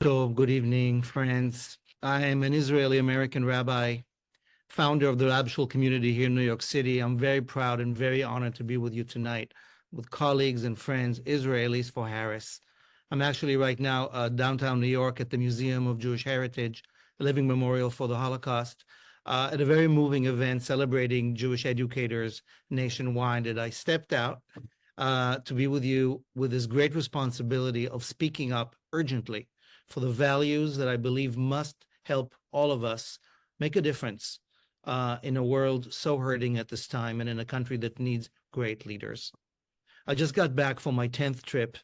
So, good evening, friends. I am an Israeli-American rabbi, founder of the Rab Shul community here in New York City. I'm very proud and very honored to be with you tonight with colleagues and friends, Israelis for Harris. I'm actually right now downtown New York at the Museum of Jewish Heritage, a living memorial for the Holocaust, at a very moving event celebrating Jewish educators nationwide. And I stepped out to be with you with this great responsibility of speaking up urgently for the values that I believe must help all of us make a difference in a world so hurting at this time and in a country that needs great leaders. I just got back from my 10th trip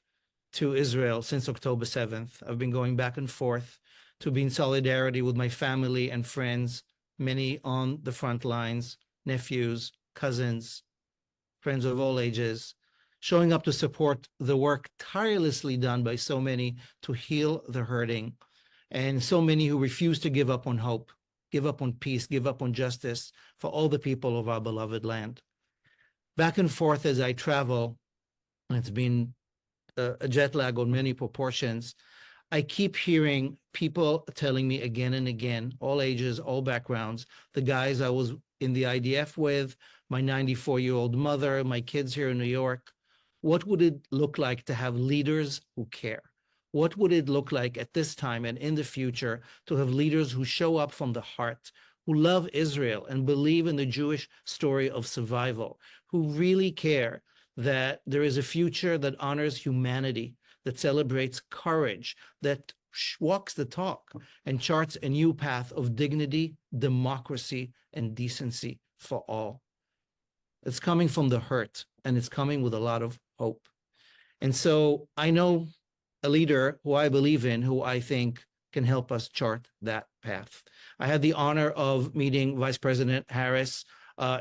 to Israel since October 7th. I've been going back and forth to be in solidarity with my family and friends, many on the front lines, nephews, cousins, friends of all ages, showing up to support the work tirelessly done by so many to heal the hurting, and so many who refuse to give up on hope, give up on peace, give up on justice for all the people of our beloved land. Back and forth as I travel, and it's been a jet lag on many proportions, I keep hearing people telling me again and again, all ages, all backgrounds, the guys I was in the IDF with, my 94-year-old mother, my kids here in New York, what would it look like to have leaders who care? What would it look like at this time and in the future to have leaders who show up from the heart, who love Israel and believe in the Jewish story of survival, who really care that there is a future that honors humanity, that celebrates courage, that walks the talk and charts a new path of dignity, democracy, and decency for all. It's coming from the hurt, and it's coming with a lot of hope. And so I know a leader who I believe in, who I think can help us chart that path. I had the honor of meeting Vice President Harris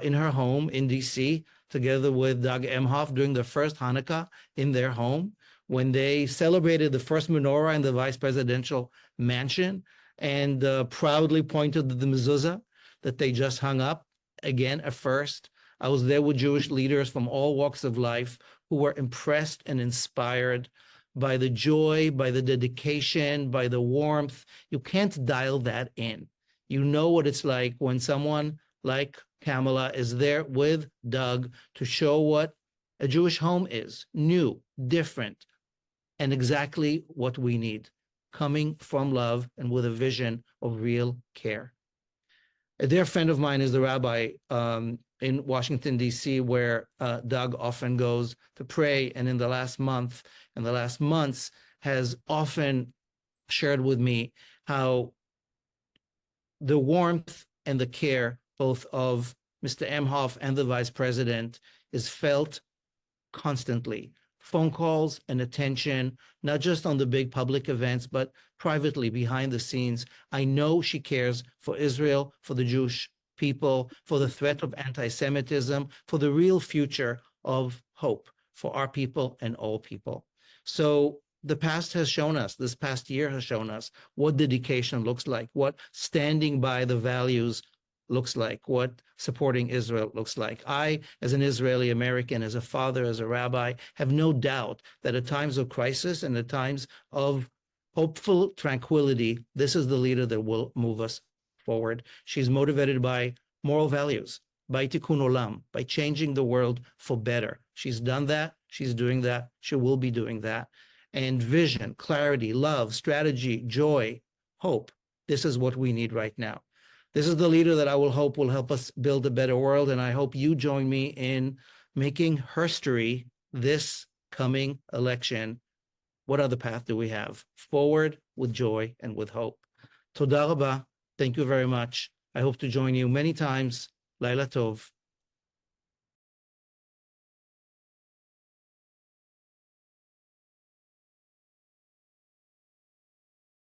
in her home in DC, together with Doug Emhoff during the first Hanukkah in their home, when they celebrated the first menorah in the vice presidential mansion and proudly pointed to the mezuzah that they just hung up, again, a first. I was there with Jewish leaders from all walks of life who were impressed and inspired by the joy, by the dedication, by the warmth. You can't dial that in. You know what it's like when someone like Kamala is there with Doug to show what a Jewish home is, new, different, and exactly what we need, coming from love and with a vision of real care. A dear friend of mine is the rabbi in Washington, D.C., where Doug often goes to pray, and in the last month and the last months has often shared with me how the warmth and the care both of Mr. Emhoff and the vice president is felt constantly. Phone calls and attention, not just on the big public events, but privately behind the scenes. I know she cares for Israel, for the Jewish people, for the threat of anti-Semitism, for the real future of hope for our people and all people. So the past has shown us, this past year has shown us what dedication looks like, what standing by the values looks like, what supporting Israel looks like. I, as an Israeli American, as a father, as a rabbi, have no doubt that at times of crisis and at times of hopeful tranquility, this is the leader that will move us forward. She's motivated by moral values, by tikkun olam, by changing the world for better. She's done that. She's doing that. She will be doing that. And vision, clarity, love, strategy, joy, hope. This is what we need right now. This is the leader that I will hope will help us build a better world. And I hope you join me in making history this coming election. What other path do we have? Forward with joy and with hope. Toda rabba. Thank you very much. I hope to join you many times. Laila tov.